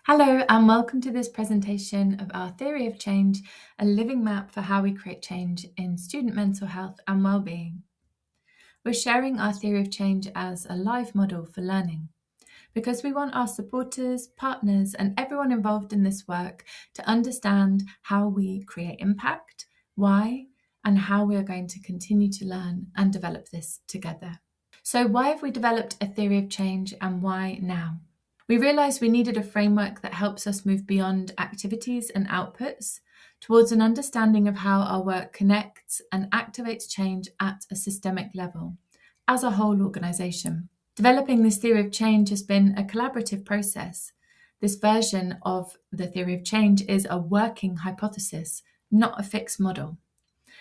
Hello and welcome to this presentation of our Theory of Change, a living map for how we create change in student mental health and well-being. We're sharing our theory of change as a live model for learning because we want our supporters, partners and everyone involved in this work to understand how we create impact, why, and how we are going to continue to learn and develop this together. So why have we developed a theory of change and why now? We realised we needed a framework that helps us move beyond activities and outputs towards an understanding of how our work connects and activates change at a systemic level, as a whole organisation. Developing this theory of change has been a collaborative process. This version of the theory of change is a working hypothesis, not a fixed model.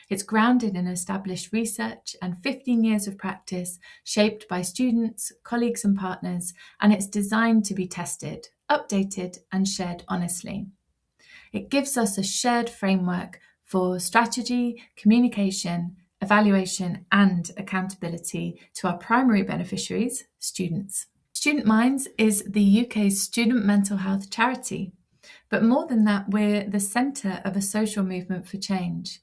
It's grounded in established research and 15 years of practice shaped by students, colleagues and partners, and it's designed to be tested, updated and shared honestly. It gives us a shared framework for strategy, communication, evaluation and accountability to our primary beneficiaries, students. Student Minds is the UK's student mental health charity, but more than that, we're the centre of a social movement for change.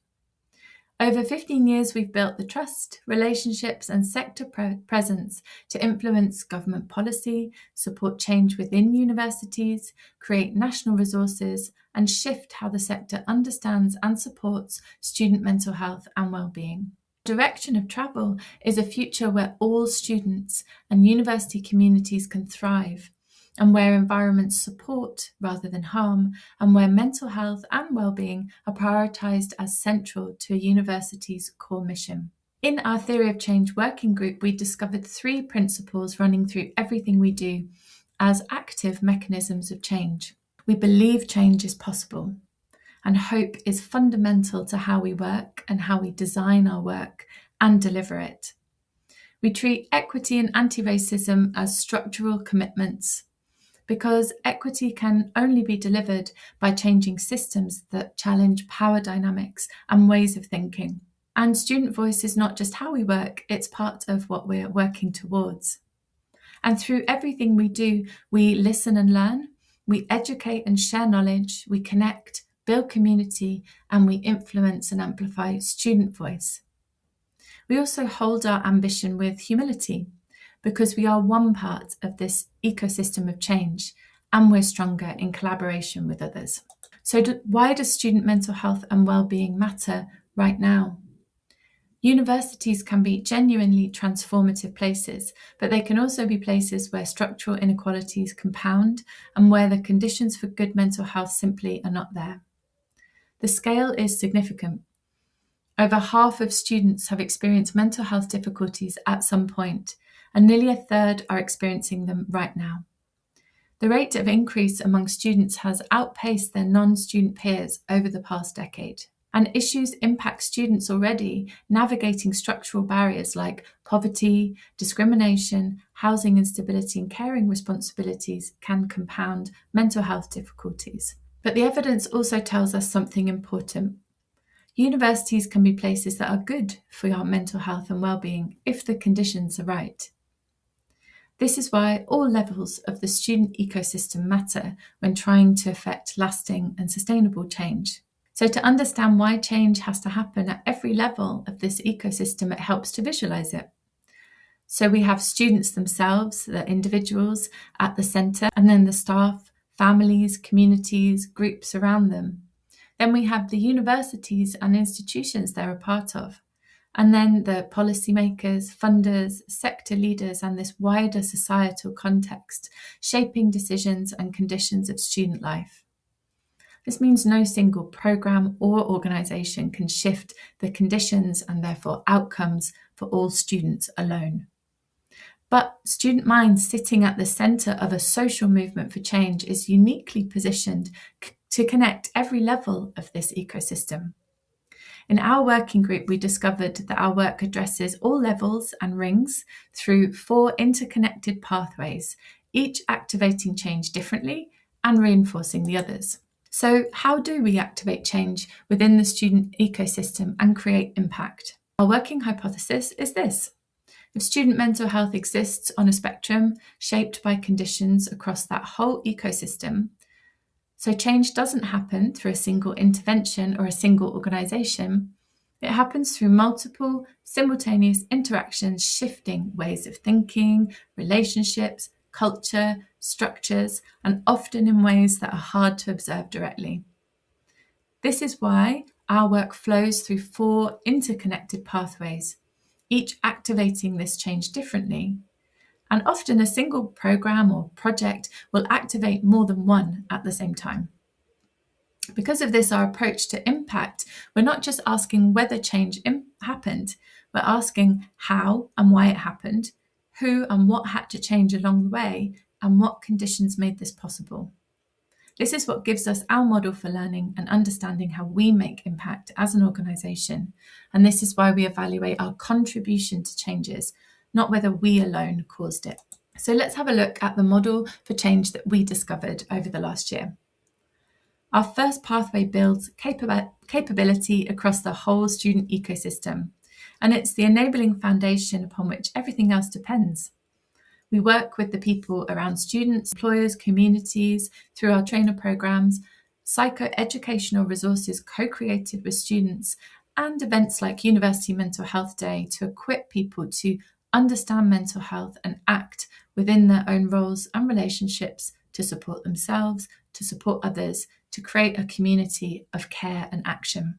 Over 15 years, we've built the trust, relationships and sector presence to influence government policy, support change within universities, create national resources and shift how the sector understands and supports student mental health and well-being. The direction of travel is a future where all students and university communities can thrive, and where environments support rather than harm, and where mental health and well-being are prioritised as central to a university's core mission. In our Theory of Change working group, we discovered 3 principles running through everything we do as active mechanisms of change. We believe change is possible, and hope is fundamental to how we work and how we design our work and deliver it. We treat equity and anti-racism as structural commitments, because equity can only be delivered by changing systems that challenge power dynamics and ways of thinking. And student voice is not just how we work, it's part of what we're working towards. And through everything we do, we listen and learn, we educate and share knowledge, we connect, build community, and we influence and amplify student voice. We also hold our ambition with humility, because we are one part of this ecosystem of change and we're stronger in collaboration with others. So why does student mental health and well-being matter right now? Universities can be genuinely transformative places, but they can also be places where structural inequalities compound and where the conditions for good mental health simply are not there. The scale is significant. Over half of students have experienced mental health difficulties at some point, and nearly a third are experiencing them right now. The rate of increase among students has outpaced their non-student peers over the past decade, and issues impact students already navigating structural barriers like poverty, discrimination, housing instability and caring responsibilities can compound mental health difficulties. But the evidence also tells us something important. Universities can be places that are good for our mental health and well-being if the conditions are right. This is why all levels of the student ecosystem matter when trying to effect lasting and sustainable change. So to understand why change has to happen at every level of this ecosystem, it helps to visualize it. So we have students themselves, the individuals at the centre, and then the staff, families, communities, groups around them. Then we have the universities and institutions they're a part of. And then the policymakers, funders, sector leaders, and this wider societal context, shaping decisions and conditions of student life. This means no single programme or organisation can shift the conditions and therefore outcomes for all students alone. But Student Minds, sitting at the centre of a social movement for change, is uniquely positioned to connect every level of this ecosystem. In our working group, we discovered that our work addresses all levels and rings through 4 interconnected pathways, each activating change differently and reinforcing the others. So how do we activate change within the student ecosystem and create impact? Our working hypothesis is this. If student mental health exists on a spectrum shaped by conditions across that whole ecosystem, So change doesn't happen through a single intervention or a single organisation. It happens through multiple, simultaneous interactions, shifting ways of thinking, relationships, culture, structures, and often in ways that are hard to observe directly. This is why our work flows through 4 interconnected pathways, each activating this change differently. And often a single program or project will activate more than one at the same time. Because of this, our approach to impact, we're not just asking whether change happened, we're asking how and why it happened, who and what had to change along the way, and what conditions made this possible. This is what gives us our model for learning and understanding how we make impact as an organisation. And this is why we evaluate our contribution to changes, not whether we alone caused it. So let's have a look at the model for change that we discovered over the last year. Our first pathway builds capability across the whole student ecosystem, and it's the enabling foundation upon which everything else depends. We work with the people around students, employers, communities, through our trainer programs, psychoeducational resources co-created with students, and events like University Mental Health Day to equip people to understand mental health and act within their own roles and relationships to support themselves, to support others, to create a community of care and action.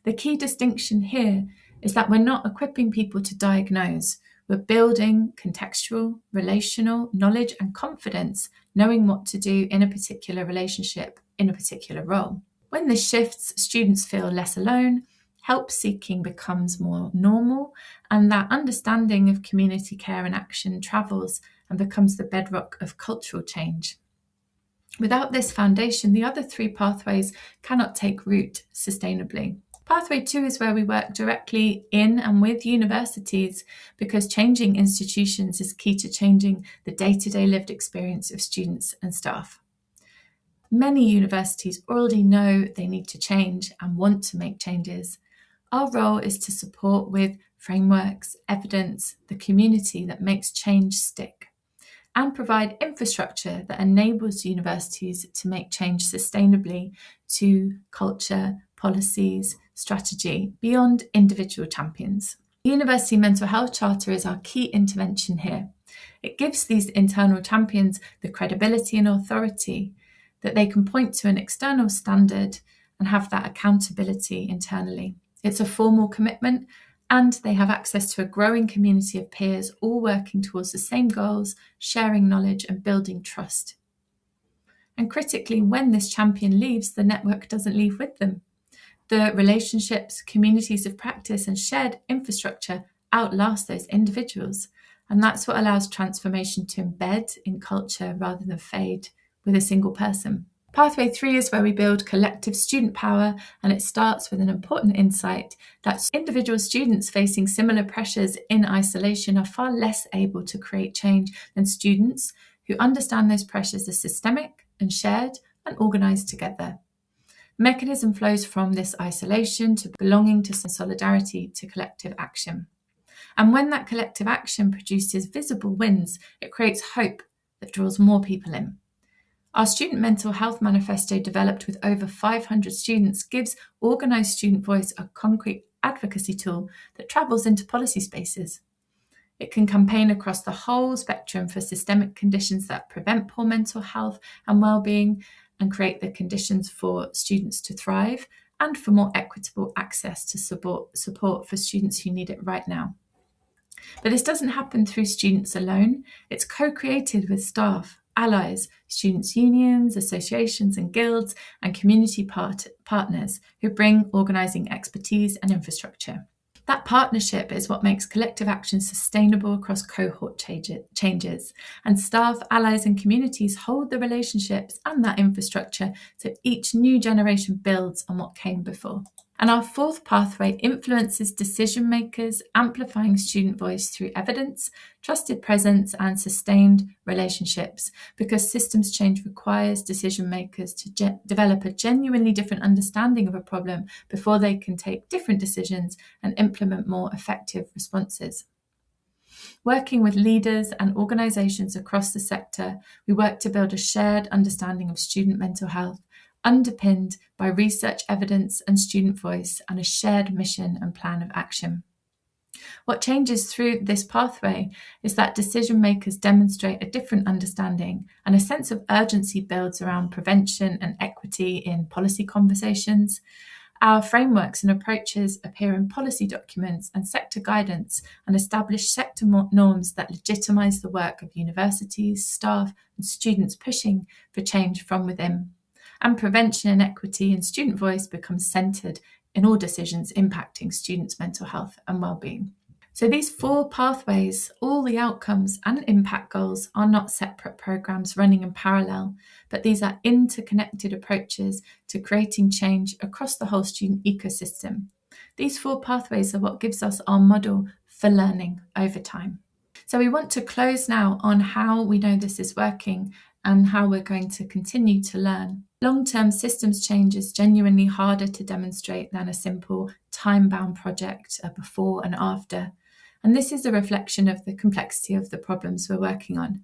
The key distinction here is that we're not equipping people to diagnose. We're building contextual, relational knowledge and confidence, knowing what to do in a particular relationship, in a particular role. When this shifts, students feel less alone, help seeking becomes more normal, and that understanding of community care and action travels and becomes the bedrock of cultural change. Without this foundation, the other 3 pathways cannot take root sustainably. Pathway 2 is where we work directly in and with universities, because changing institutions is key to changing the day-to-day lived experience of students and staff. Many universities already know they need to change and want to make changes. Our role is to support with frameworks, evidence, the community that makes change stick, and provide infrastructure that enables universities to make change sustainably to culture, policies, strategy, beyond individual champions. The University Mental Health Charter is our key intervention here. It gives these internal champions the credibility and authority that they can point to an external standard and have that accountability internally. It's a formal commitment, and they have access to a growing community of peers, all working towards the same goals, sharing knowledge and building trust. And critically, when this champion leaves, the network doesn't leave with them. The relationships, communities of practice and shared infrastructure outlast those individuals. And that's what allows transformation to embed in culture rather than fade with a single person. Pathway 3 is where we build collective student power, and it starts with an important insight that individual students facing similar pressures in isolation are far less able to create change than students who understand those pressures as systemic and shared and organised together. Mechanism flows from this isolation to belonging, to solidarity, to collective action. And when that collective action produces visible wins, it creates hope that draws more people in. Our Student Mental Health Manifesto, developed with over 500 students, gives organised student voice a concrete advocacy tool that travels into policy spaces. It can campaign across the whole spectrum for systemic conditions that prevent poor mental health and well-being, and create the conditions for students to thrive, and for more equitable access to support for students who need it right now. But this doesn't happen through students alone. It's co-created with staff, allies, students' unions, associations and guilds, and community partners who bring organising expertise and infrastructure. That partnership is what makes collective action sustainable across cohort changes, and staff, allies and communities hold the relationships and that infrastructure so each new generation builds on what came before. And our 4th pathway influences decision makers, amplifying student voice through evidence, trusted presence and sustained relationships, because systems change requires decision makers to develop a genuinely different understanding of a problem before they can take different decisions and implement more effective responses. Working with leaders and organisations across the sector, we work to build a shared understanding of student mental health, underpinned by research evidence and student voice, and a shared mission and plan of action. What changes through this pathway is that decision makers demonstrate a different understanding, and a sense of urgency builds around prevention and equity in policy conversations. Our frameworks and approaches appear in policy documents and sector guidance, and establish sector norms that legitimise the work of universities, staff, and students pushing for change from within. And prevention and equity and student voice becomes centred in all decisions impacting students' mental health and well-being. So these 4 pathways, all the outcomes and impact goals, are not separate programmes running in parallel, but these are interconnected approaches to creating change across the whole student ecosystem. These 4 pathways are what gives us our model for learning over time. So we want to close now on how we know this is working and how we're going to continue to learn. Long-term systems change is genuinely harder to demonstrate than a simple time-bound project, before and after. And this is a reflection of the complexity of the problems we're working on.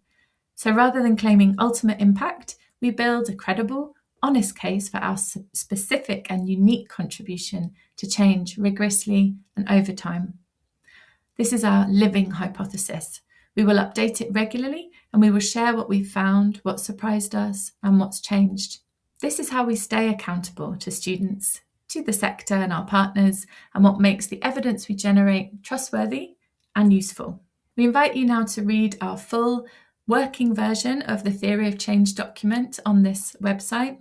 So rather than claiming ultimate impact, we build a credible, honest case for our specific and unique contribution to change rigorously and over time. This is our living hypothesis. We will update it regularly, and we will share what we've found, what surprised us, and what's changed. This is how we stay accountable to students, to the sector and our partners, and what makes the evidence we generate trustworthy and useful. We invite you now to read our full working version of the Theory of Change document on this website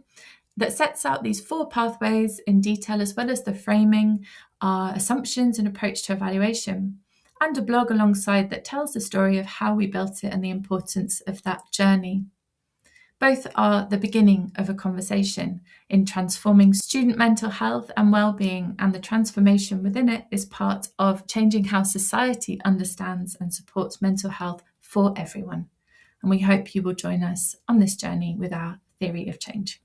that sets out these 4 pathways in detail, as well as the framing, our assumptions and approach to evaluation, and a blog alongside that tells the story of how we built it and the importance of that journey. Both are the beginning of a conversation in transforming student mental health and well-being, and the transformation within it is part of changing how society understands and supports mental health for everyone. And we hope you will join us on this journey with our Theory of Change.